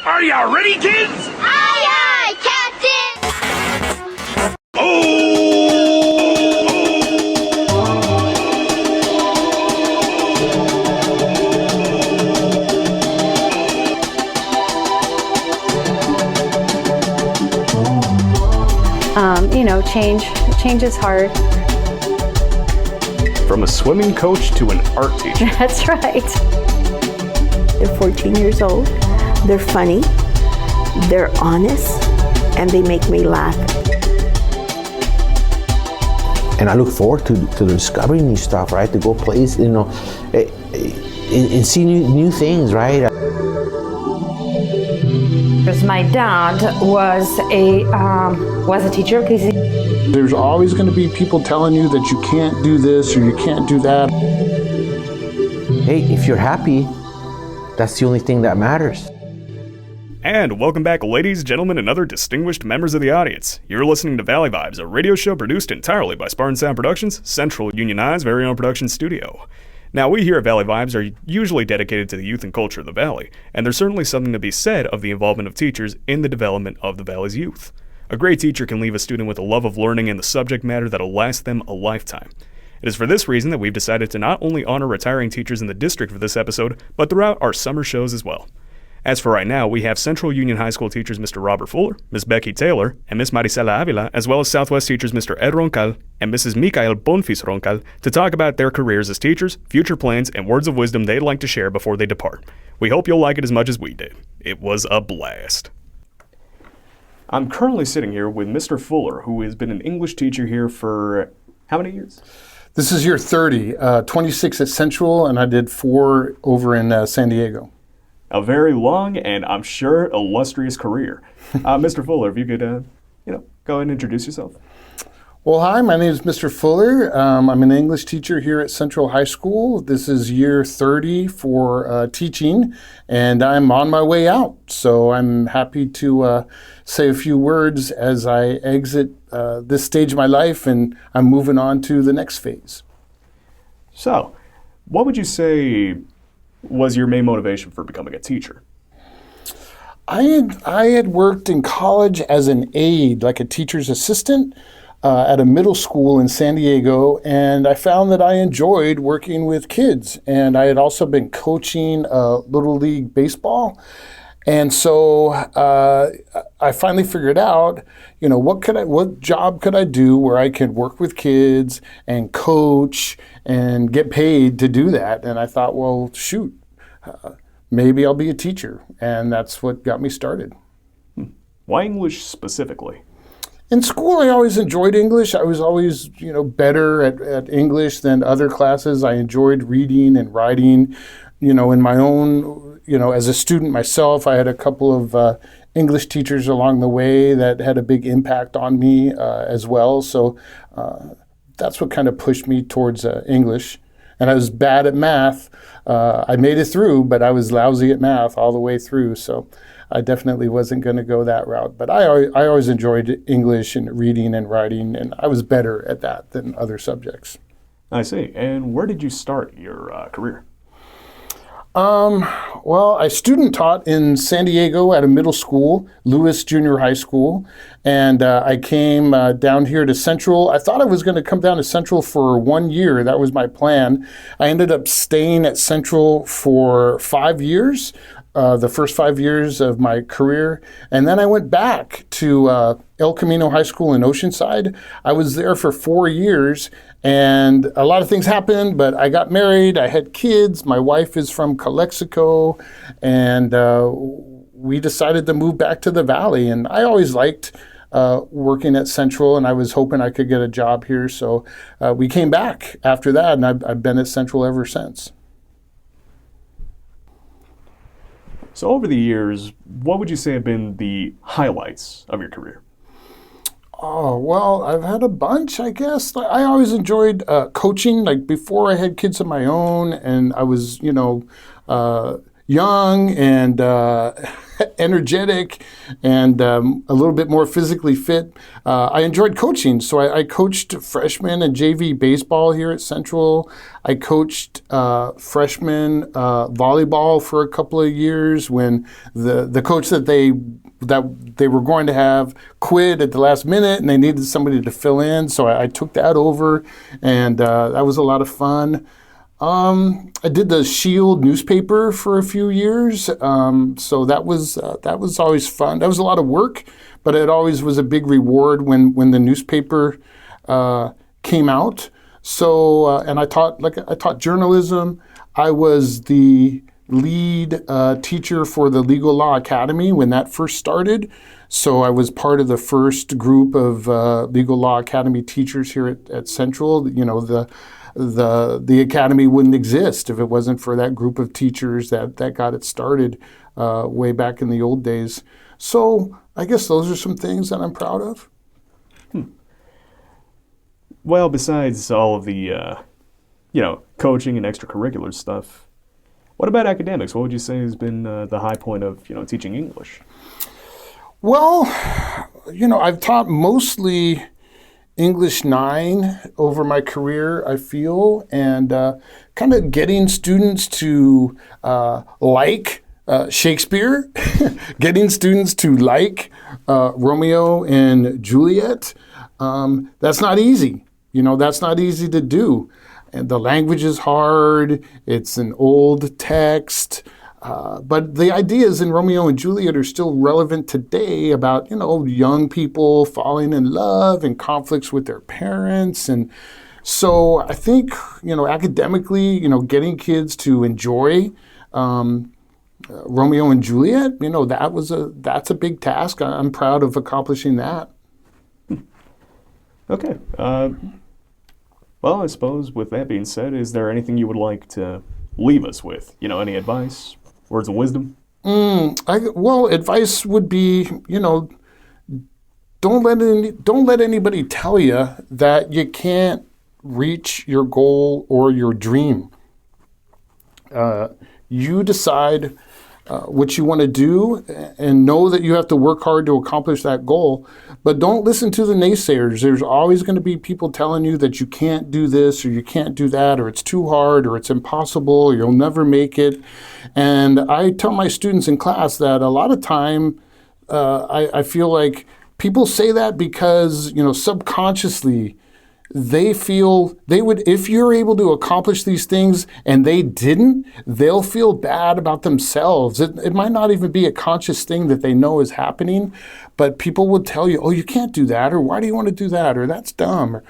Are you ready, kids? Aye, aye, Captain! Change is hard. From a swimming coach to an art teacher. That's right. They're 14 years old. They're funny. They're honest. And they make me laugh. And I look forward to discovering new stuff, right? To go places, and see new things, right? My dad was a teacher. There's always going to be people telling you that you can't do this or you can't do that. Hey, if you're happy, that's the only thing that matters. And welcome back, ladies, gentlemen, and other distinguished members of the audience. You're listening to Valley Vibes, a radio show produced entirely by SpartanSound Productions, Central Unionized very own production studio. Now, we here at Valley Vibes are usually dedicated to the youth and culture of the Valley, and there's certainly something to be said of the involvement of teachers in the development of the Valley's youth. A great teacher can leave a student with a love of learning and the subject matter that'll last them a lifetime. It is for this reason that we've decided to not only honor retiring teachers in the district for this episode, but throughout our summer shows as well. As for right now, we have Central Union High School teachers Mr. Robert Fuller, Ms. Becky Taylor, and Ms. Maricela Avila, as well as Southwest teachers Mr. Ed Roncal and Mrs. Mickaelle Bonfils-Roncal to talk about their careers as teachers, future plans, and words of wisdom they'd like to share before they depart. We hope you'll like it as much as we did. It was a blast. I'm currently sitting here with Mr. Fuller, who has been an English teacher here for how many years? This is year 30, 26 at Central, and I did 4 over in San Diego. A very long and I'm sure illustrious career. Mr. Fuller, if you could, go ahead and introduce yourself. Well, hi, my name is Mr. Fuller. I'm an English teacher here at Central High School. This is year 30 for teaching, and I'm on my way out. So I'm happy to say a few words as I exit this stage of my life, and I'm moving on to the next phase. So, what would you say was your main motivation for becoming a teacher? I had worked in college as an aide, like a teacher's assistant, at a middle school in San Diego, and I found that I enjoyed working with kids. And I had also been coaching Little League baseball. And so I finally figured out, what job could I do where I could work with kids and coach and get paid to do that? And I thought, well, shoot, maybe I'll be a teacher. And that's what got me started. Why English specifically? In school, I always enjoyed English. I was always, better at English than other classes. I enjoyed reading and writing, in my own, as a student myself. I had a couple of English teachers along the way that had a big impact on me as well. So that's what kind of pushed me towards English. And I was bad at math. I made it through, but I was lousy at math all the way through. So I definitely wasn't going to go that route. But I always enjoyed English and reading and writing, and I was better at that than other subjects. I see. And where did you start your career? Well, I student taught in San Diego at a middle school, Lewis Junior High School, and I came down here to Central. I thought I was going to come down to Central for 1 year. That was my plan. I ended up staying at Central for 5 years, the first 5 years of my career, and then I went back to El Camino High School in Oceanside. I was there for 4 years, and a lot of things happened, but I got married, I had kids, my wife is from Calexico, and we decided to move back to the Valley. And I always liked working at Central, and I was hoping I could get a job here. So we came back after that, and I've been at Central ever since. So over the years, what would you say have been the highlights of your career? Oh, well, I've had a bunch, I guess. I always enjoyed coaching, like before I had kids of my own, and I was, young, and energetic and a little bit more physically fit. I enjoyed coaching, so I coached freshman and JV baseball here at Central. I coached freshman volleyball for a couple of years when the coach that they were going to have quit at the last minute and they needed somebody to fill in, so I took that over, and that was a lot of fun. I did the Shield newspaper for a few years, so that was always fun. That was a lot of work, but it always was a big reward when the newspaper came out. So and I taught journalism. I was the lead teacher for the Legal Law Academy when that first started. So I was part of the first group of Legal Law Academy teachers here at Central. You know, the academy wouldn't exist if it wasn't for that group of teachers that got it started way back in the old days. So I guess those are some things that I'm proud of. Well, besides all of the, coaching and extracurricular stuff, what about academics? What would you say has been the high point of, teaching English? Well, I've taught mostly English 9 over my career, I feel, and kind of getting students to like Shakespeare, getting students to like Romeo and Juliet. That's not easy. That's not easy to do. And the language is hard. It's an old text. But the ideas in Romeo and Juliet are still relevant today about, young people falling in love and conflicts with their parents. And so I think, academically, getting kids to enjoy Romeo and Juliet, that's a big task. I'm proud of accomplishing that. Okay. Well, I suppose with that being said, is there anything you would like to leave us with? Any advice, words of wisdom? Advice would be, don't let anybody tell you that you can't reach your goal or your dream. You decide what you want to do and know that you have to work hard to accomplish that goal. But don't listen to the naysayers. There's always going to be people telling you that you can't do this or you can't do that or it's too hard or it's impossible or you'll never make it. And I tell my students in class that a lot of time I feel like people say that because, subconsciously they feel they would, if you're able to accomplish these things and they didn't, they'll feel bad about themselves. It might not even be a conscious thing that they know is happening, but people will tell you, oh, you can't do that, or why do you want to do that, or that's dumb.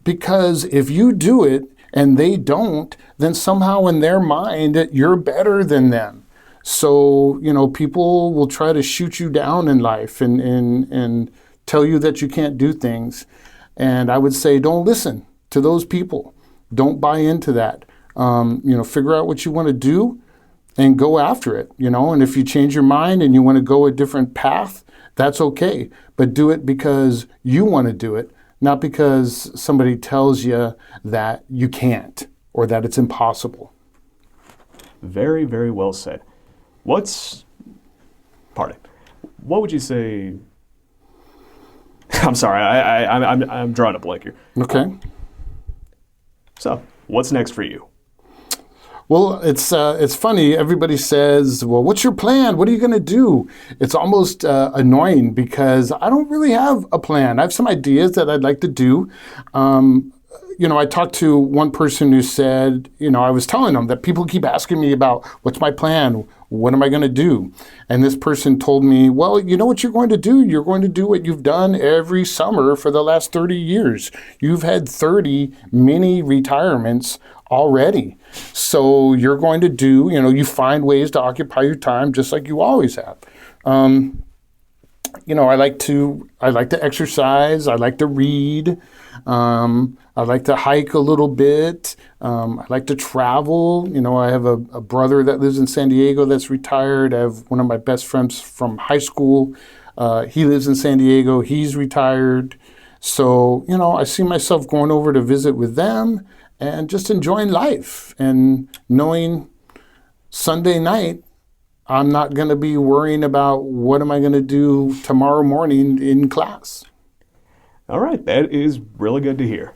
Because if you do it and they don't, then somehow in their mind, you're better than them. So, people will try to shoot you down in life and tell you that you can't do things. And I would say, don't listen to those people. Don't buy into that. Figure out what you want to do and go after it, and if you change your mind and you want to go a different path, that's okay. But do it because you want to do it, not because somebody tells you that you can't or that it's impossible. Very, very well said. What would you say? I'm sorry, I'm drawing a blank here. Okay. So, what's next for you? Well, it's funny. Everybody says, well, what's your plan? What are you going to do? It's almost annoying because I don't really have a plan. I have some ideas that I'd like to do. I talked to one person who said, I was telling them that people keep asking me about what's my plan? What am I going to do? And this person told me, well, you know what you're going to do? You're going to do what you've done every summer for the last 30 years. You've had 30 mini retirements already. So you're going to do, you find ways to occupy your time just like you always have. I like to exercise. I like to read. I like to hike a little bit. I like to travel. I have a brother that lives in San Diego that's retired. I have one of my best friends from high school. He lives in San Diego. He's retired. So, I see myself going over to visit with them and just enjoying life and knowing Sunday night I'm not going to be worrying about what am I going to do tomorrow morning in class. All right, that is really good to hear.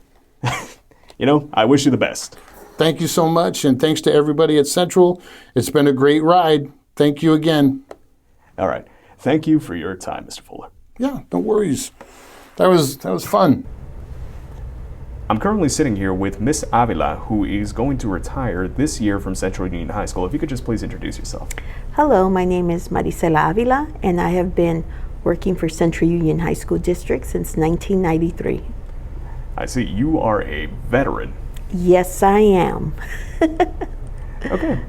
I wish you the best. Thank you so much, and thanks to everybody at Central. It's been a great ride. Thank you again. All right. Thank you for your time, Mr. Fuller. Yeah, no worries. That was fun. I'm currently sitting here with Miss Avila, who is going to retire this year from Central Union High School. If you could just please introduce yourself. Hello, my name is Maricela Avila, and I have been working for Central Union High School District since 1993. I see you are a veteran. Yes, I am. Okay.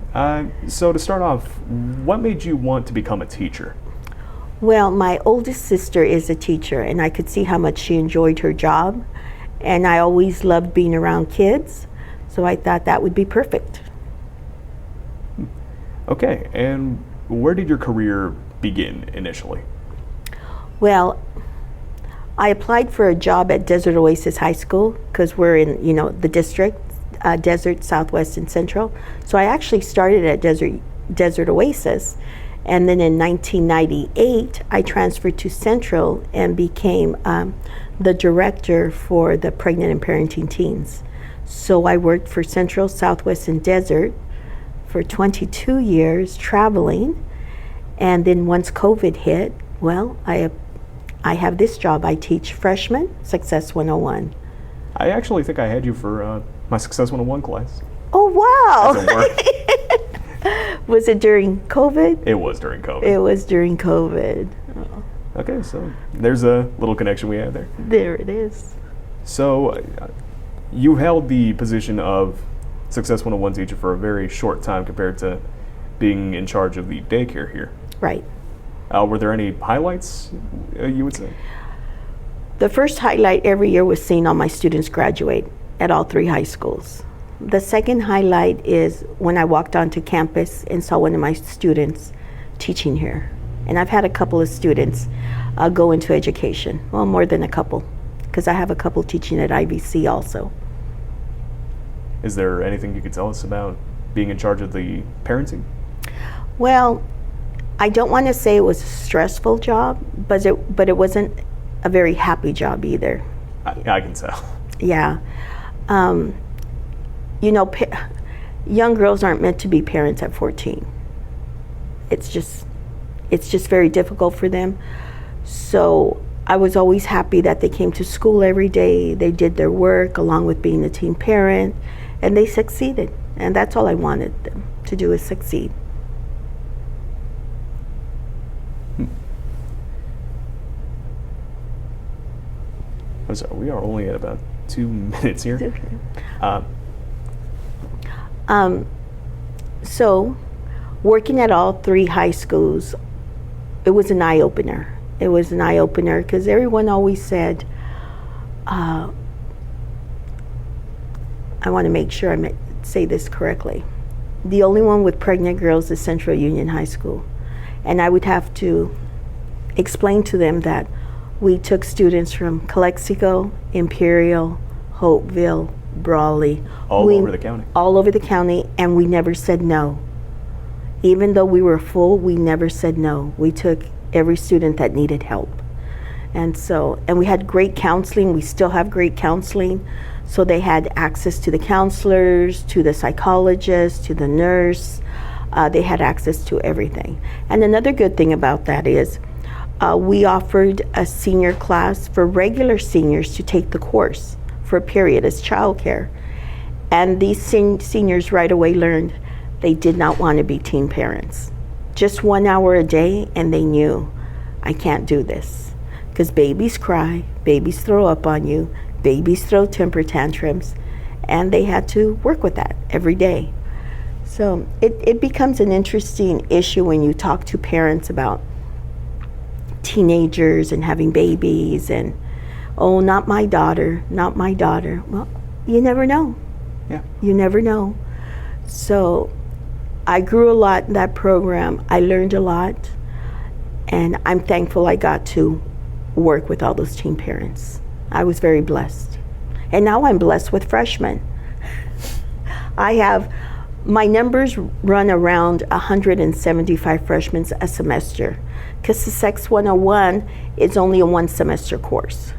So to start off, what made you want to become a teacher? Well, my oldest sister is a teacher, and I could see how much she enjoyed her job. And I always loved being around kids, so I thought that would be perfect. Okay, and where did your career begin initially? Well, I applied for a job at Desert Oasis High School because we're in, the district, Desert, Southwest, and Central. So I actually started at Desert Oasis, and then in 1998, I transferred to Central and became the director for the pregnant and parenting teens. So I worked for Central, Southwest, and Desert for 22 years, traveling. And then once COVID hit, well, I have this job. I teach freshmen Success 101. I actually think I had you for my Success 101 class. Oh, wow. As a work. Was it during COVID? It was during COVID. It was during COVID. Oh. Okay, so there's a little connection we have there. There it is. So you held the position of Success 101 teacher for a very short time compared to being in charge of the daycare here. Right. Were there any highlights, you would say? The first highlight every year was seeing all my students graduate at all 3 high schools. The second highlight is when I walked onto campus and saw one of my students teaching here. And I've had a couple of students go into education. Well, more than a couple, because I have a couple teaching at IVC also. Is there anything you could tell us about being in charge of the parenting? Well, I don't want to say it was a stressful job, but it wasn't a very happy job either. I can tell. Yeah. Young girls aren't meant to be parents at 14. It's just very difficult for them. So I was always happy that they came to school every day. They did their work along with being a teen parent, and they succeeded. And that's all I wanted them to do, is succeed. I'm sorry, we are only at about 2 minutes here. So working at all 3 high schools, it was an eye-opener. It was an eye-opener because everyone always said, I want to make sure I say this correctly. The only one with pregnant girls is Central Union High School. And I would have to explain to them that we took students from Calexico, Imperial, Hopeville, Brawley. All over the county. All over the county, and we never said no. Even though we were full, we never said no. We took every student that needed help. And we had great counseling. We still have great counseling. So they had access to the counselors, to the psychologist, to the nurse. They had access to everything. And another good thing about that is we offered a senior class for regular seniors to take the course for a period as childcare. And these seniors right away learned they did not want to be teen parents. Just 1 hour a day, and they knew, I can't do this. Because babies cry, babies throw up on you, babies throw temper tantrums, and they had to work with that every day. So it becomes an interesting issue when you talk to parents about teenagers and having babies and, oh, not my daughter, not my daughter. Well, you never know. Yeah. You never know. So I grew a lot in that program. I learned a lot, and I'm thankful I got to work with all those teen parents. I was very blessed. And now I'm blessed with freshmen. I have My numbers run around 175 freshmen a semester, because the SEX 101 is only a one semester course.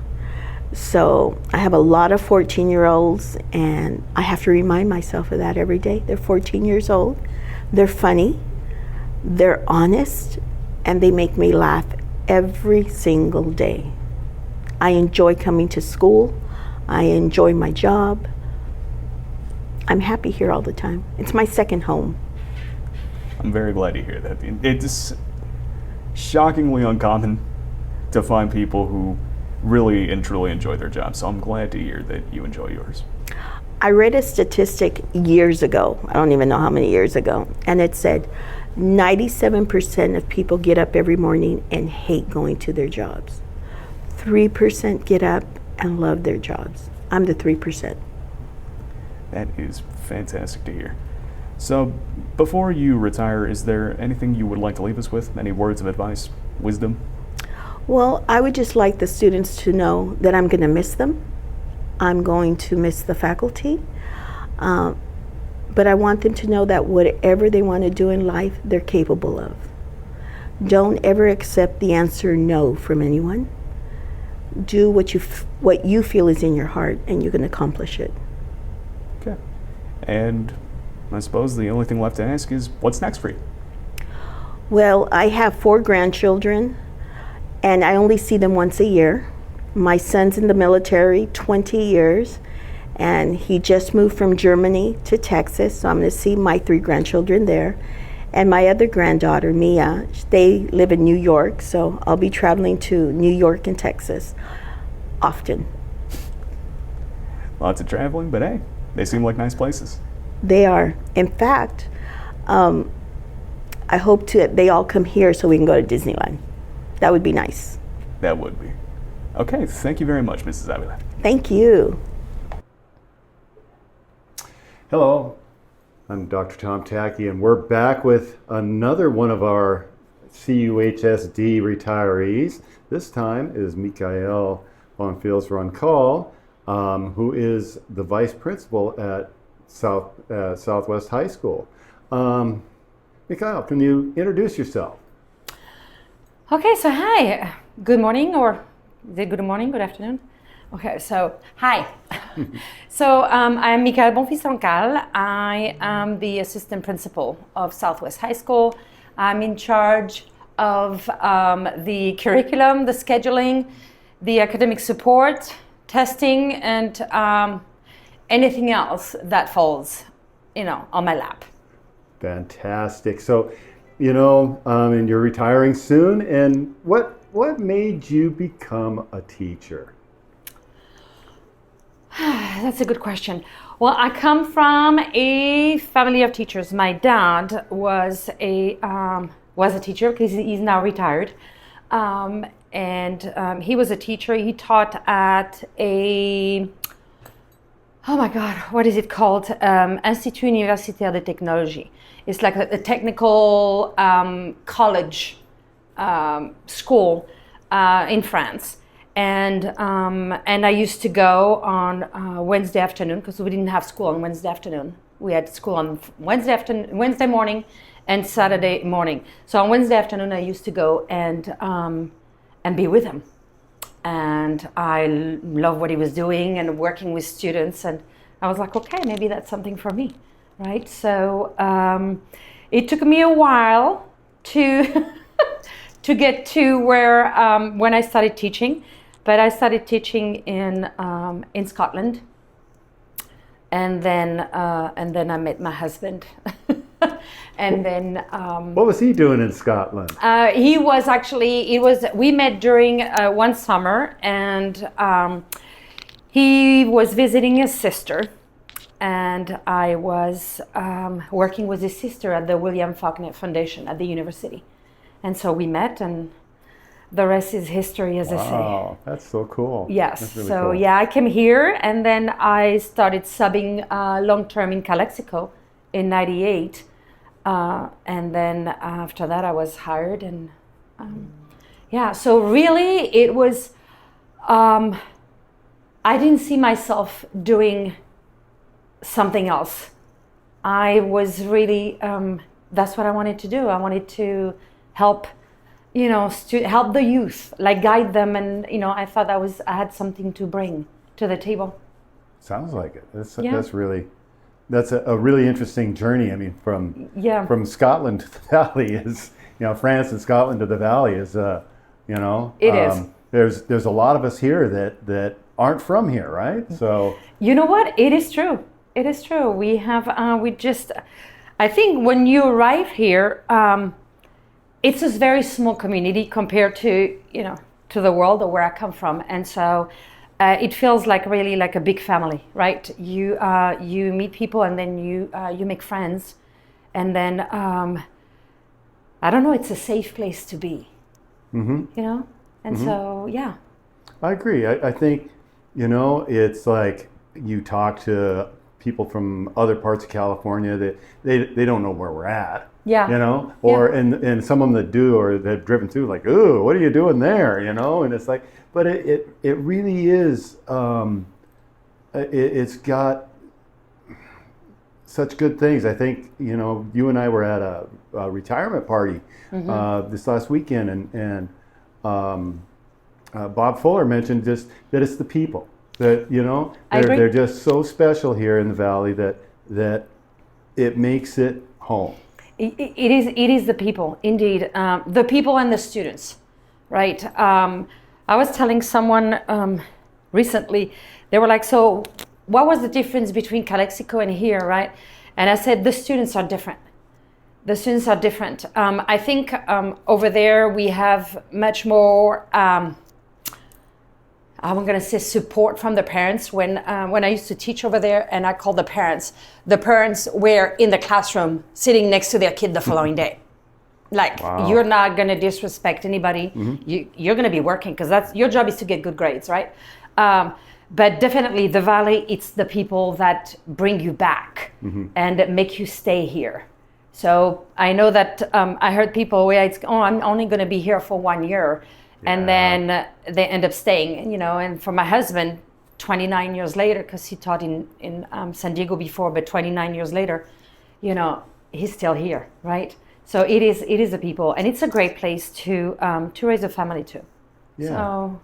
So I have a lot of 14-year-olds, and I have to remind myself of that every day. They're 14 years old, they're funny, they're honest, and they make me laugh every single day. I enjoy coming to school, I enjoy my job. I'm happy here all the time. It's my second home. I'm very glad to hear that. It's shockingly uncommon to find people who really and truly enjoy their job, so I'm glad to hear that you enjoy yours. I read a statistic years ago, I don't even know how many years ago, and it said 97% of people get up every morning and hate going to their jobs. 3% get up and love their jobs. I'm the 3%. That is fantastic to hear. So, before you retire, is there anything you would like to leave us with? Any words of advice, wisdom? Well, I would just like the students to know that I'm going to miss them. I'm going to miss the faculty. But I want them to know that whatever they want to do in life, they're capable of. Don't ever accept the answer no from anyone. Do what you feel is in your heart, and you can accomplish it. Okay. And I suppose the only thing left to ask is, what's next for you? Well, I have 4 grandchildren, and I only see them once a year. My son's in the military, 20 years, and he just moved from Germany to Texas, so I'm going to see my 3 grandchildren there. And my other granddaughter, Mia, they live in New York, so I'll be traveling to New York and Texas often. Lots of traveling, but hey, they seem like nice places. They are. In fact, I hope they all come here so we can go to Disneyland. That would be nice. That would be. Okay, thank you very much, Mrs. Avila. Thank you. Hello, I'm Dr. Tom Tackey, and we're back with another one of our CUHSD retirees. This time is Mickaelle Bonfils-Roncal, who is the vice principal at Southwest High School. Mickaelle, can you introduce yourself? Okay, so hi, good morning, or is it good morning, good afternoon? Okay, so hi. So I'm Mickaelle Bonfils-Roncal. I am the assistant principal of Southwest High School. I'm in charge of the curriculum, the scheduling, the academic support, testing, and anything else that falls, on my lap. Fantastic. So, and you're retiring soon. And what made you become a teacher? That's a good question. Well, I come from a family of teachers. My dad was a teacher because he's now retired, and he was a teacher. He taught at what is it called? Institut Universitaire de Technologie. It's like a technical college school in France. And I used to go on Wednesday afternoon, because we didn't have school on Wednesday afternoon. We had school on Wednesday morning and Saturday morning. So on Wednesday afternoon, I used to go and be with him. And I love what he was doing and working with students. And I was like, okay, maybe that's something for me, right? So it took me a while to to get to where when I started teaching. But I started teaching in Scotland, and then I met my husband, and then. What was he doing in Scotland? We met during one summer, and he was visiting his sister, and I was working with his sister at the William Faulkner Foundation at the university, and so we met and. The rest is history, as I say. Wow, that's so cool. Yes, really so cool. Yeah, I came here and then I started subbing long-term in Calexico in '98. And then after that I was hired and so really it was, I didn't see myself doing something else I was really, that's what I wanted to do. I wanted to help, help the youth, like guide them. And, I thought I had something to bring to the table. Sounds like it. That's a really interesting journey. I mean, from Scotland to the Valley is, France and Scotland to the Valley is, It is. There's a lot of us here that aren't from here, right? So you know what? It is true. It is true. We have, I think when you arrive here, it's a very small community compared to, to the world or where I come from. And so it feels like really like a big family, right? You meet people and then you make friends. And then, I don't know, it's a safe place to be, And so, yeah. I agree. I think, it's like you talk to people from other parts of California that they don't know where we're at. Yeah. And some of them that do or that have driven through like, ooh, what are you doing there? And it's like, but it really is, it's got such good things. I think, you and I were at a retirement party this last weekend and Bob Fuller mentioned just that it's the people that, they're just so special here in the Valley that it makes it home. It is the people, indeed. The people and the students, right? I was telling someone recently, they were like, so what was the difference between Calexico and here, right? And I said, the students are different. The students are different. I think over there we have much more, I'm going to say support from the parents. When I used to teach over there and I called the parents were in the classroom sitting next to their kid the following day. Like, wow. You're not going to disrespect anybody. You're going to be working because your job is to get good grades, right? But definitely the Valley, it's the people that bring you back and make you stay here. So I know that I heard people where I'm only going to be here for 1 year. Yeah. And then they end up staying, and for my husband, 29 years later, because he taught in San Diego before, but 29 years later, he's still here, right? So it is the people, and it's a great place to raise a family too. Yeah. So,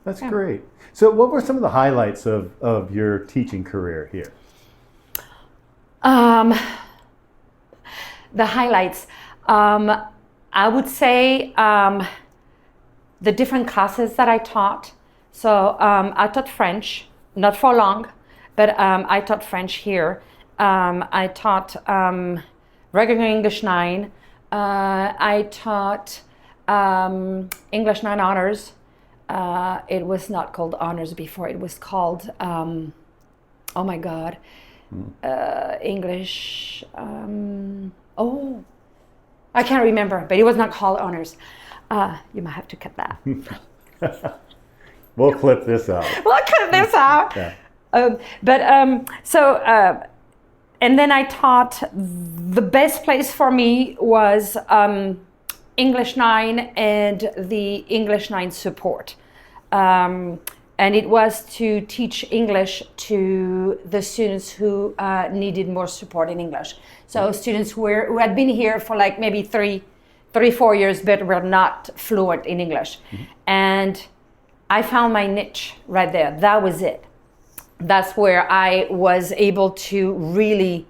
that's great. So what were some of the highlights of your teaching career here? The highlights, I would say the different classes that I taught. So I taught French, not for long, but I taught French here. I taught regular English 9. I taught English 9 honors. It was not called honors before. It was called, oh my God, English, I can't remember, but it was not called honors. You might have to cut that. We'll clip this out. Yeah. And then I taught, the best place for me was English 9 and the English 9 support. And it was to teach English to the students who needed more support in English. So students who had been here for like maybe 3-4 years, but were not fluent in English. And I found my niche right there. That was it. That's where I was able to really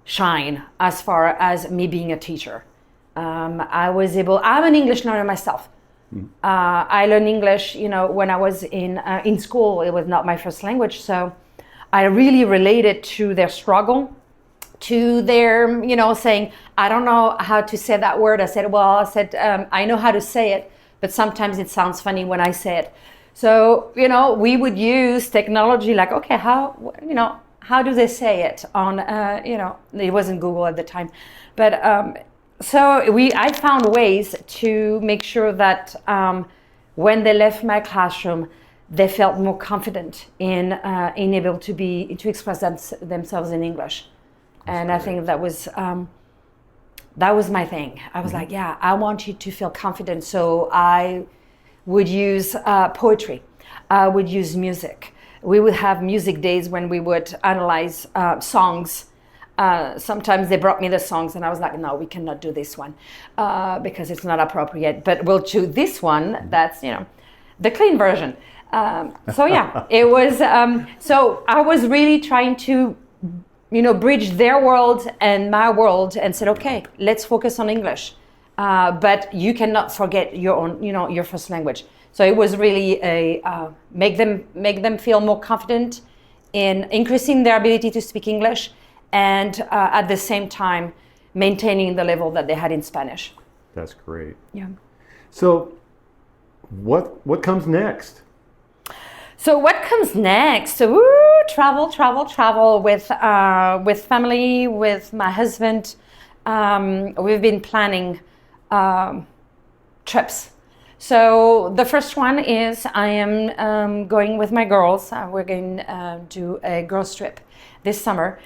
shine as far as me being a teacher. I'm an English learner myself. I learned English, when I was in school. It was not my first language. So I really related to their struggle, to their, saying, I don't know how to say that word. I said, I know how to say it, but sometimes it sounds funny when I say it. So, we would use technology like, okay, how do they say it on, it wasn't Google at the time. But I found ways to make sure that when they left my classroom, they felt more confident in able to express themselves in English. And I think that was my thing. I was like, yeah, I want you to feel confident. So I would use poetry. I would use music. We would have music days when we would analyze songs. Sometimes they brought me the songs and I was like, no, we cannot do this one because it's not appropriate, but we'll choose this one that's, the clean version. So yeah, it was, so I was really trying to, bridge their world and my world and said, okay, let's focus on English. But you cannot forget your own, your first language. So it was really make them feel more confident in increasing their ability to speak English and at the same time maintaining the level that they had in Spanish. That's great. Yeah. So what comes next? So what comes next? So travel with family, with my husband. We've been planning trips. So the first one is I am going with my girls. We're going to do a girls trip this summer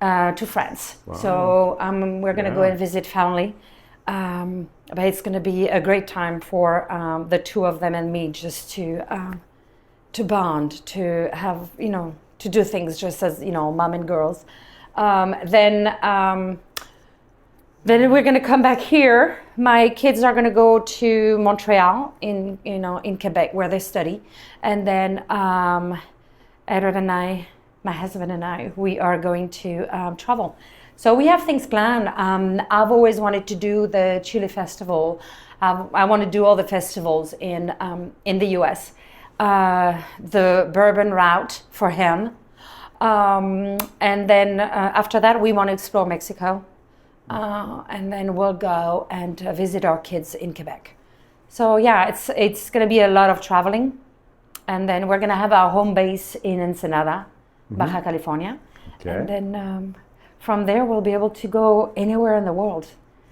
to France. Wow. So we're going to go and visit family. But it's going to be a great time for the two of them and me just to bond, to have, to do things just as, mom and girls. Then we're going to come back here. My kids are going to go to Montreal in Quebec where they study. And then Edward and I, my husband and I, we are going to travel. So we have things planned. I've always wanted to do the Chili Festival. I want to do all the festivals in the US. The Bourbon route for him. And then after that, we want to explore Mexico. And then we'll go and visit our kids in Quebec. So yeah, it's going to be a lot of traveling. And then we're going to have our home base in Ensenada, Baja California. Okay. And then from there, we'll be able to go anywhere in the world.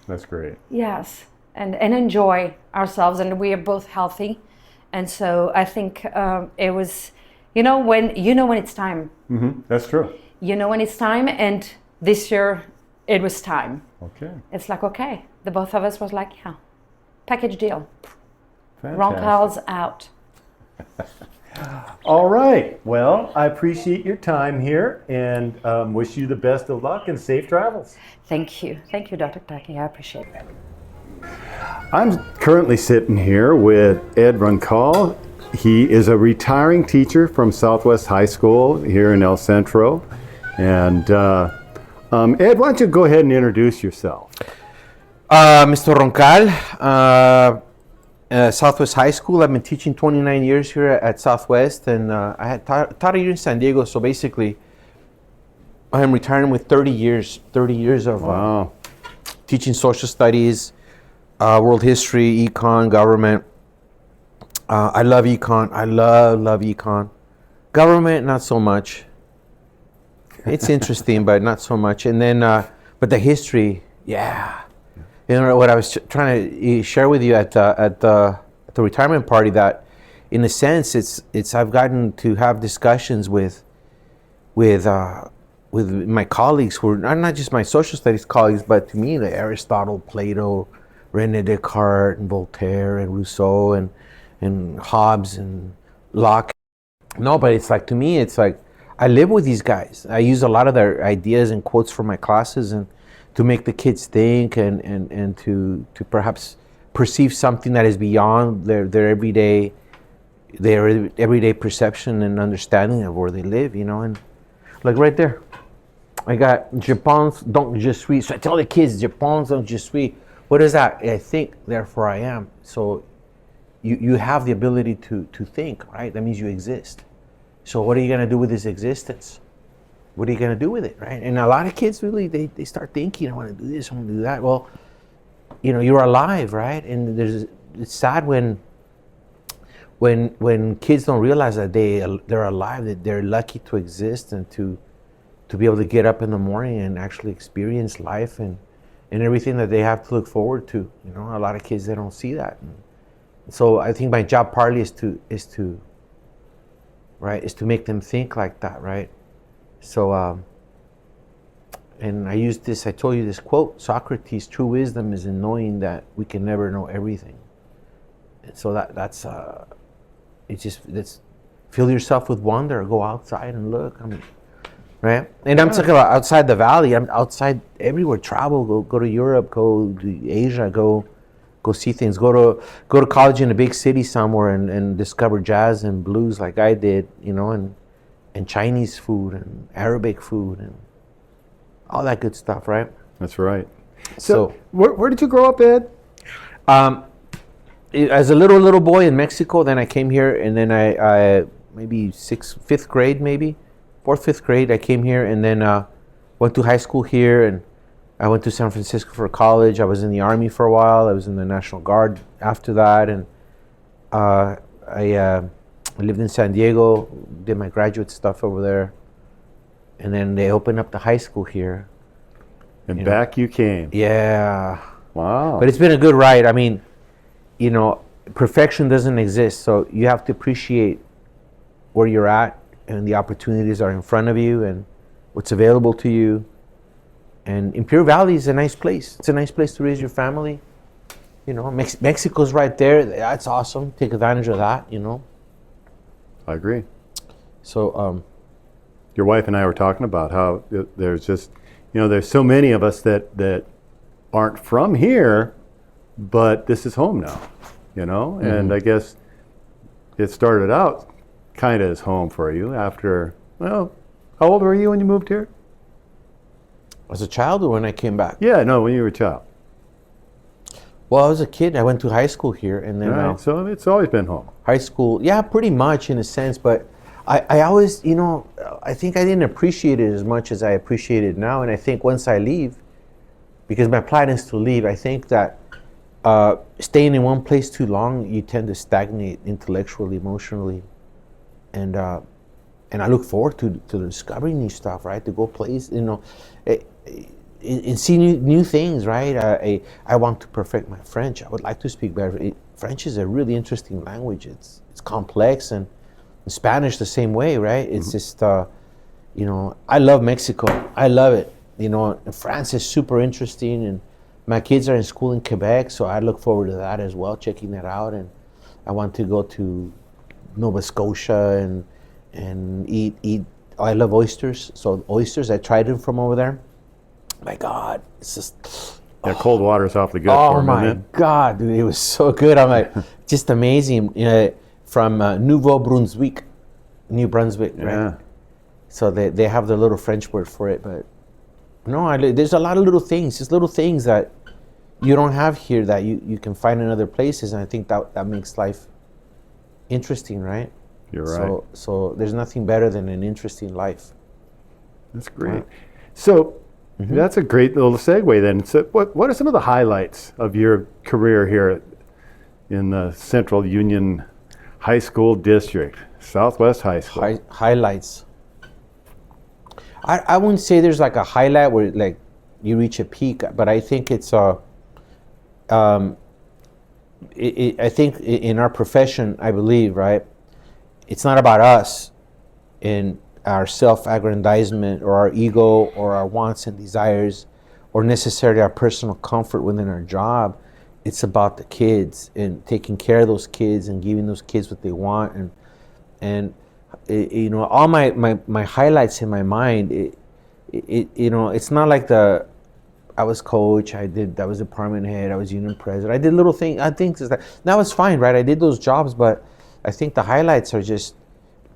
That's great. Yes, and enjoy ourselves. And we are both healthy. And so I think it was, when it's time. Mm-hmm. That's true. You know when it's time, and this year it was time. Okay. It's like, okay, the both of us was like, yeah, package deal. Fantastic. Roncal's out. All right. Well, I appreciate your time here and wish you the best of luck and safe travels. Thank you. Thank you, Dr. Taki. I appreciate that. I'm currently sitting here with Ed Roncal. He is a retiring teacher from Southwest High School here in El Centro. And Ed, why don't you go ahead and introduce yourself? Mr. Roncal, Southwest High School. I've been teaching 29 years here at Southwest, and I had taught a year in San Diego. So basically, I am retiring with 30 years of teaching social studies, world history, econ, government. I love econ. I love econ. Government, not so much. It's interesting, but not so much. And then, but the history, yeah. What I was trying to share with you at the retirement party, that in a sense, it's I've gotten to have discussions with my colleagues who are not just my social studies colleagues, but to me, like Aristotle, Plato, René Descartes, and Voltaire, and Rousseau, and Hobbes, and Locke. No, but it's like, to me, it's like I live with these guys. I use a lot of their ideas and quotes for my classes, and to make the kids think and to perhaps perceive something that is beyond their everyday perception and understanding of where they live, and like right there, I got Je pense donc je suis. So I tell the kids, Je pense donc je suis. What is that? I think, therefore I am. So you have the ability to think, right? That means you exist. So what are you going to do with this existence? What are you going to do with it, right? And a lot of kids really, they start thinking, I want to do this, I want to do that. Well, you're alive, right? And it's sad when kids don't realize that they're alive, that they're lucky to exist and to be able to get up in the morning and actually experience life and everything that they have to look forward to. A lot of kids, they don't see that. And so I think my job partly is to make them think like that, right? So, and I told you this quote, Socrates, true wisdom is in knowing that we can never know everything. And so that's fill yourself with wonder, go outside and look. I mean, right? And I'm talking about outside the valley. I'm outside everywhere. Travel, go to Europe, go to Asia, go see things. Go to college in a big city somewhere and discover jazz and blues like I did, you know, and Chinese food and Arabic food and all that good stuff, right? That's right. So where did you grow up, Ed? As a little boy in Mexico, then I came here, and then I maybe fifth grade, maybe fourth, fifth grade, I came here, and then went to high school here, and I went to San Francisco for college. I was in the Army for a while. I was in the National Guard after that, and I lived in San Diego, did my graduate stuff over there, and then they opened up the high school here. And back you came. Yeah. Wow. But it's been a good ride. I mean, you know, perfection doesn't exist, so you have to appreciate where you're at and the opportunities are in front of you and what's available to you. And Imperial Valley is a nice place. It's a nice place to raise your family. You know, Mexico's right there. That's awesome. Take advantage of that, you know. I agree. So, your wife and I were talking about how there's just, you know, there's so many of us that aren't from here, but this is home now, you know? And I guess it started out kind of as home for you after, well, how old were you when you moved here? as a child or when I came back? Yeah, no, when you were a child. Well, I was a kid. I went to high school here, and then Right, so it's always been home. high school. Yeah, pretty much in a sense. But I always, you know, I think I didn't appreciate it as much as I appreciate it now. And I think once I leave, because my plan is to leave, I think that staying in one place too long, you tend to stagnate intellectually, emotionally, and I look forward to discovering new stuff. Right, to go places, you know. And see new things, right? I want to perfect my French. I would like to speak better. French is a really interesting language. It's complex, and Spanish the same way, right? It's just, you know, I love Mexico. I love it. You know, France is super interesting, and my kids are in school in Quebec, so I look forward to that as well, checking that out. And I want to go to Nova Scotia and eat. I love oysters, so oysters, I tried them from over there. My God, it's just Cold water's awfully good for oh them, my isn't it? God, dude, it was so good. I'm like, just amazing. You know, from Nouveau-Brunswick, New Brunswick, right? Yeah. So they have the little French word for it, but no, there's a lot of little things, just little things that you don't have here that you can find in other places, and I think that makes life interesting, right? You're right. So there's nothing better than an interesting life. That's great. So that's a great little segue then. So what are some of the highlights of your career here in the Central Union High School District, Southwest High School? Highlights. I wouldn't say there's like a highlight where like you reach a peak, but I think it's I think in our profession, I believe, right, it's not about us in our self-aggrandizement or our ego or our wants and desires or necessarily our personal comfort within our job. It's about the kids and taking care of those kids and giving those kids what they want. And you know, all my highlights in my mind, you know, it's not like I was coach, I was department head, I was union president. I did little things. I think that was fine, right? I did those jobs, but I think the highlights are just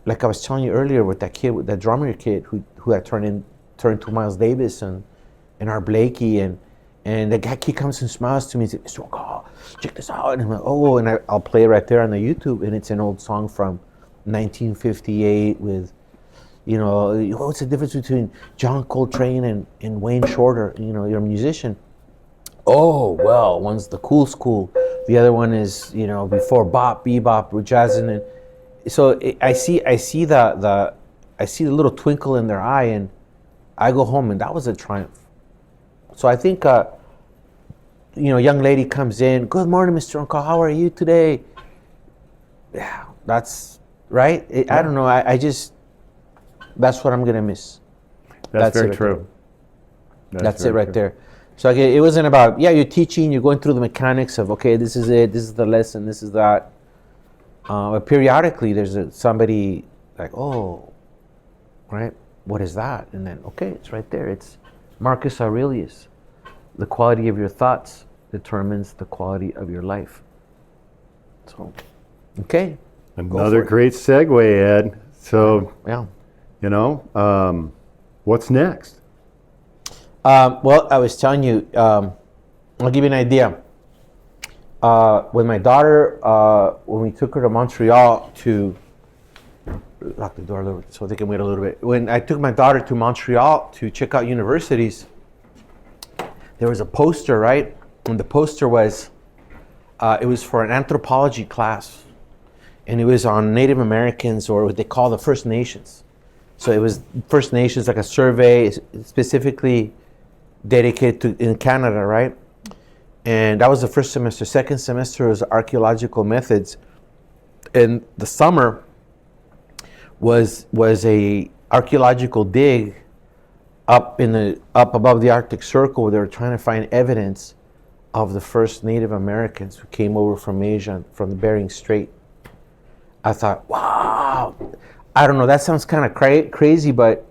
like I was telling you earlier with that kid, with that drummer kid who had turned to Miles Davis and Art Blakey, and the guy kid comes and smiles to me and says, "Mr. Roncal, check this out." And I'm like, "Oh," and I'll play it right there on the YouTube, and it's an old song from 1958 with, you know, what's the difference between John Coltrane and Wayne Shorter? You know, you're a musician. Oh, well, one's the cool school. The other one is, you know, before bop, bebop, or jazzing. And so I see the little twinkle in their eye, and I go home, and that was a triumph. So I think, you know, a young lady comes in, "Good morning, Mr. Roncal, how are you today?" Yeah, that's right. I don't know. I just, that's what I'm gonna miss. That's very it right true. That's it very right true. there. So it wasn't about, you're teaching, you're going through the mechanics of, okay, this is it, this is the lesson, this is that. But periodically there's somebody like, oh, right? what is that? And then, okay, it's right there. It's Marcus Aurelius. The quality of your thoughts determines the quality of your life. So, okay. Another great segue, Ed. So, Yeah. you know, what's next? Well, I was telling you, I'll give you an idea. With my daughter, when we took her to Montreal to lock the door a little bit so they can wait a little bit. When I took my daughter to Montreal to check out universities, there was a poster, right? And the poster was, it was for an anthropology class. And it was on Native Americans, or what they call the First Nations. So it was First Nations, like a survey specifically dedicated to in Canada, right? And that was the first semester. Second semester was archaeological methods. And the summer was a archaeological dig up above the Arctic Circle, where they were trying to find evidence of the first Native Americans who came over from Asia, from the Bering Strait. I thought, wow, I don't know, that sounds kind of crazy, but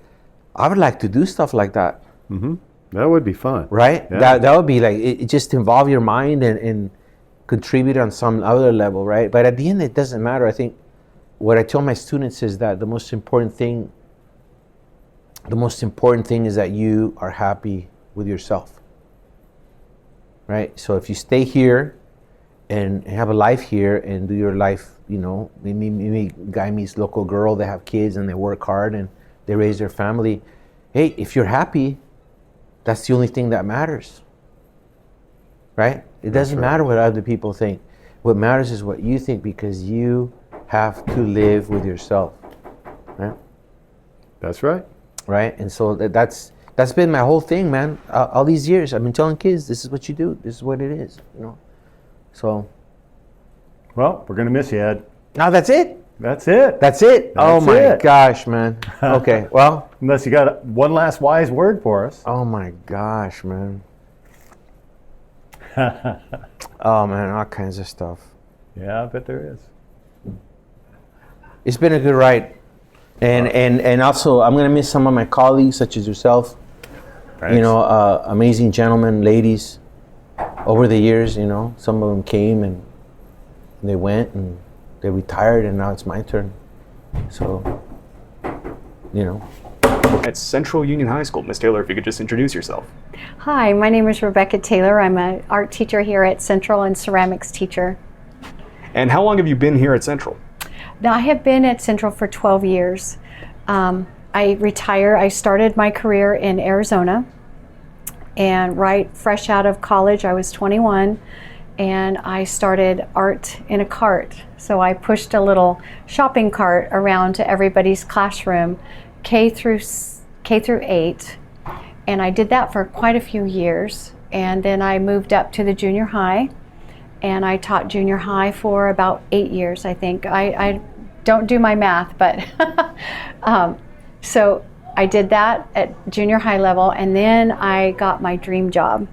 I would like to do stuff like that. Mm-hmm. That would be fun. Right? Yeah. That would be like, it just involve your mind and contribute on some other level, right? But at the end, it doesn't matter. I think what I tell my students is that the most important thing is that you are happy with yourself, right? So if you stay here and have a life here and do your life, you know, maybe guy meets local girl, they have kids and they work hard and they raise their family. Hey, if you're happy, that's the only thing that matters, right? It doesn't matter what other people think. What matters is what you think, because you have to live with yourself, right? That's right. Right? And so that's been my whole thing, man. All these years, I've been telling kids, this is what you do. This is what it is, you know? So. Well, we're going to miss you, Ed. No, that's it. That's it. That's it. Oh my gosh, man. Okay, well. Unless you got one last wise word for us. Oh my gosh, man. Oh man, all kinds of stuff. Yeah, I bet there is. It's been a good ride. And also, I'm going to miss some of my colleagues, such as yourself. Thanks. You know, amazing gentlemen, ladies, over the years, you know. Some of them came and they went and they retired, and now it's my turn. So, you know. At Central Union High School, Miss Taylor, if you could just introduce yourself. Hi, my name is Rebecca Taylor. I'm an art teacher here at Central and ceramics teacher. And how long have you been here at Central? Now, I have been at Central for 12 years. I started my career in Arizona, and right fresh out of college, I was 21, and I started art in a cart. So I pushed a little shopping cart around to everybody's classroom, K through 8, and I did that for quite a few years. And then I moved up to the junior high, and I taught junior high for about 8 years, I think. I don't do my math, but so I did that at junior high level, and then I got my dream job.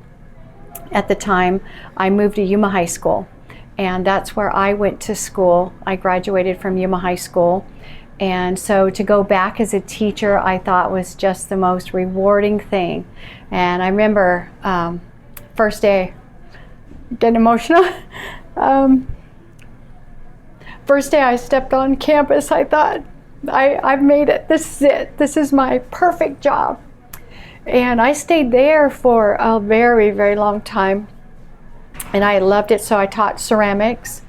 At the time, I moved to Yuma High School, and that's where I went to school. I graduated from Yuma High School, and so to go back as a teacher, I thought was just the most rewarding thing. And I remember first day, getting emotional. First day I stepped on campus, I thought, I've made it. This is it. This is my perfect job. And I stayed there for a very, very long time. And I loved it, so I taught ceramics.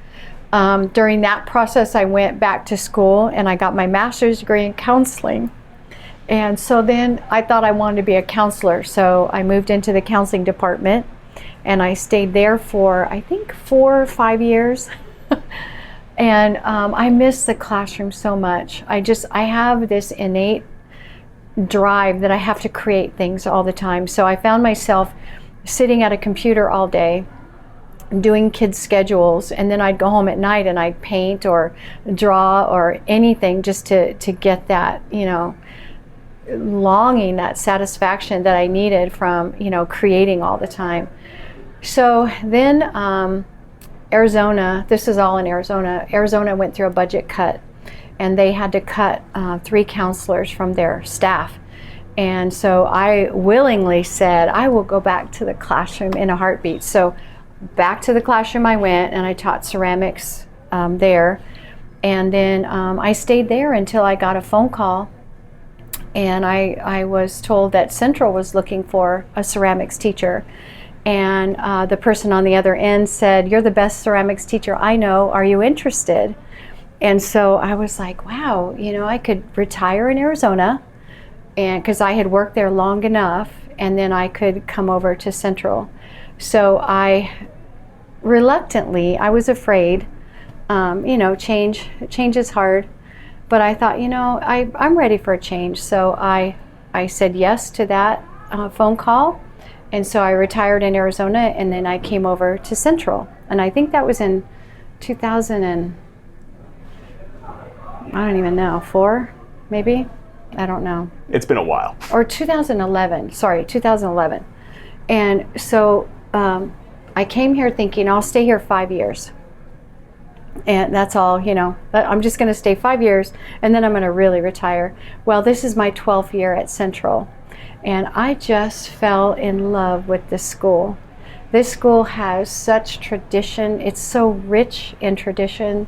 During that process, I went back to school and I got my master's degree in counseling. And so then I thought I wanted to be a counselor. So I moved into the counseling department and I stayed there for, I think, 4 or 5 years. And I miss the classroom so much. I have this innate drive that I have to create things all the time. So I found myself sitting at a computer all day, doing kids' schedules, and then I'd go home at night and I'd paint or draw or anything just to get that, you know, longing, that satisfaction that I needed from, you know, creating all the time. So then Arizona, this is all in Arizona. Arizona went through a budget cut, and they had to cut 3 counselors from their staff. And so I willingly said, I will go back to the classroom in a heartbeat. So back to the classroom I went, and I taught ceramics there. And then I stayed there until I got a phone call, and I was told that Central was looking for a ceramics teacher. And the person on the other end said, "You're the best ceramics teacher I know. Are you interested?" And so I was like, wow, you know, I could retire in Arizona, and because I had worked there long enough, and then I could come over to Central. So I reluctantly, I was afraid, you know, change is hard, but I thought, you know, I'm ready for a change. So I said yes to that phone call, and so I retired in Arizona, and then I came over to Central, and I think that was in 2000 and I don't even know, 4 maybe? I don't know. It's been a while. Or 2011, sorry, 2011. And so I came here thinking I'll stay here 5 years. And that's all, you know, I'm just going to stay 5 years and then I'm going to really retire. Well, this is my 12th year at Central, and I just fell in love with this school. This school has such tradition. It's so rich in tradition,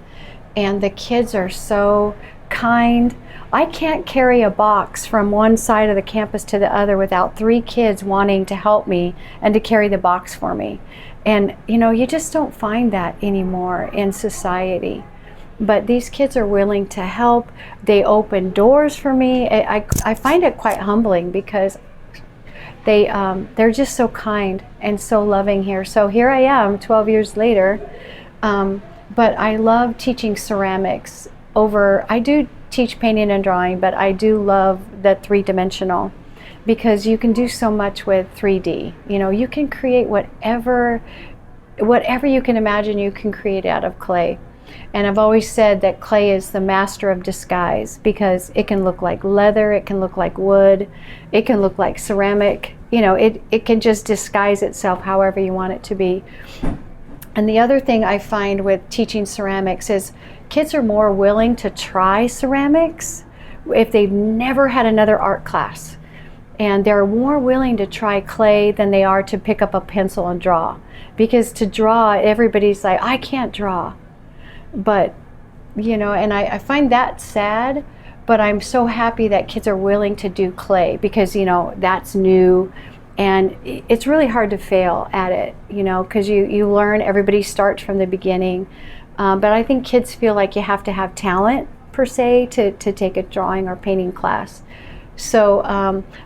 and the kids are so kind. I can't carry a box from one side of the campus to the other without 3 kids wanting to help me and to carry the box for me. And you know, you just don't find that anymore in society. But these kids are willing to help. They open doors for me. I find it quite humbling because they're just so kind and so loving here. So here I am 12 years later. But I love teaching ceramics I do teach painting and drawing, but I do love the 3-dimensional, because you can do so much with 3D. You know, you can create whatever you can imagine, you can create out of clay. And I've always said that clay is the master of disguise, because it can look like leather, it can look like wood, it can look like ceramic. You know, it can just disguise itself however you want it to be. And the other thing I find with teaching ceramics is kids are more willing to try ceramics if they've never had another art class. And they're more willing to try clay than they are to pick up a pencil and draw. Because to draw, everybody's like, I can't draw. But, you know, and I find that sad, but I'm so happy that kids are willing to do clay, because, you know, that's new. And it's really hard to fail at it, you know, because you learn, everybody starts from the beginning. But I think kids feel like you have to have talent, per se, to take a drawing or painting class. So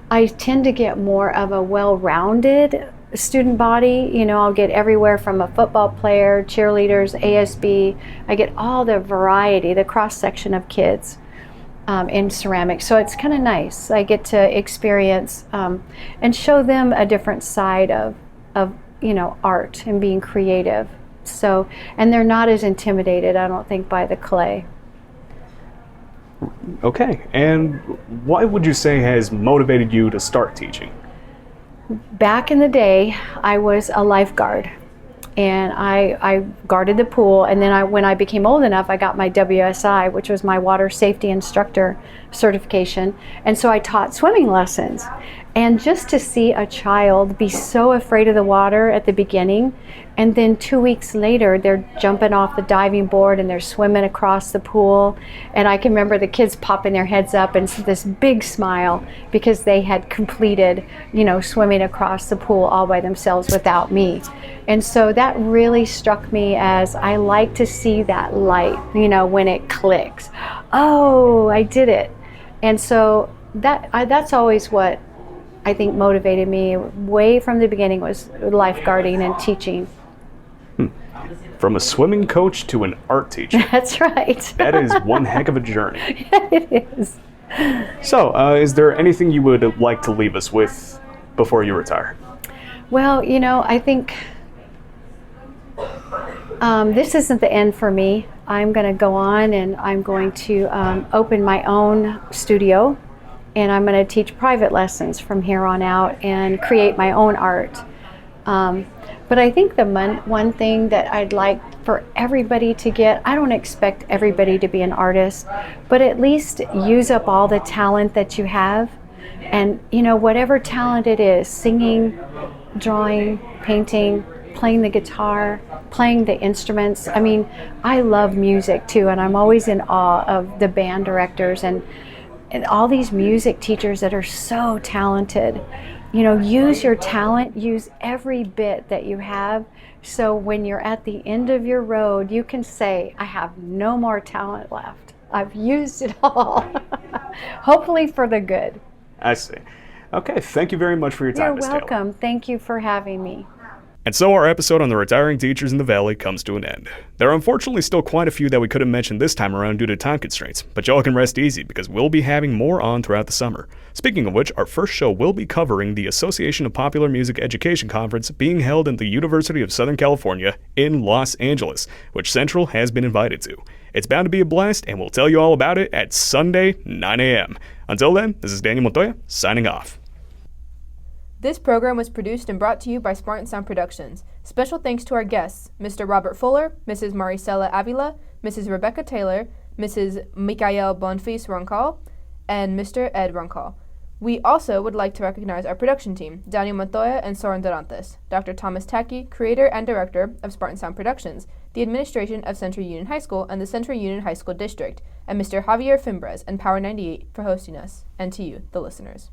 I tend to get more of a well-rounded student body. You know, I'll get everywhere from a football player, cheerleaders, ASB. I get all the variety, the cross-section of kids. In ceramics, so it's kind of nice. I get to experience and show them a different side of you know, art and being creative. So, and they're not as intimidated, I don't think, by the clay. Okay, and what would you say has motivated you to start teaching? Back in the day, I was a lifeguard, and I guarded the pool, and then when I became old enough, I got my WSI, which was my water safety instructor certification, and so I taught swimming lessons. And just to see a child be so afraid of the water at the beginning, and then 2 weeks later they're jumping off the diving board and they're swimming across the pool, and I can remember the kids popping their heads up and this big smile because they had completed, you know, swimming across the pool all by themselves without me. And so that really struck me, as I like to see that light, you know, when it clicks. Oh, I did it. And so that's always what I think motivated me way from the beginning, was lifeguarding and teaching. From a swimming coach to an art teacher. That's right. That is one heck of a journey. It is. So, is there anything you would like to leave us with before you retire? Well, you know, I think this isn't the end for me. I'm going to go on, and I'm going to open my own studio, and I'm going to teach private lessons from here on out and create my own art. But I think the one thing that I'd like for everybody to get, I don't expect everybody to be an artist, but at least use up all the talent that you have. And, you know, whatever talent it is, singing, drawing, painting, playing the guitar, playing the instruments. I mean, I love music too, and I'm always in awe of the band directors and all these music teachers that are so talented. You know, use your talent, use every bit that you have, so when you're at the end of your road, you can say, I have no more talent left. I've used it all. Hopefully for the good. I see. Okay, thank you very much for your time, You're Ms. Taylor. welcome. Thank you for having me. And so our episode on the retiring teachers in the Valley comes to an end. There are unfortunately still quite a few that we couldn't mention this time around due to time constraints, but y'all can rest easy because we'll be having more on throughout the summer. Speaking of which, our first show will be covering the Association of Popular Music Education Conference being held at the University of Southern California in Los Angeles, which Central has been invited to. It's bound to be a blast, and we'll tell you all about it at Sunday, 9 a.m. Until then, this is Daniel Montoya, signing off. This program was produced and brought to you by SpartanSound Productions. Special thanks to our guests, Mr. Robert Fuller, Mrs. Maricela Avila, Mrs. Rebecca Taylor, Mrs. Mickaelle Bonfils-Roncal, and Mr. Ed Roncal. We also would like to recognize our production team, Daniel Montoya and Soren Dorantes, Dr. Thomas Tacky, creator and director of SpartanSound Productions, the administration of Central Union High School and the Central Union High School District, and Mr. Javier Fimbres and Power 98 for hosting us, and to you, the listeners.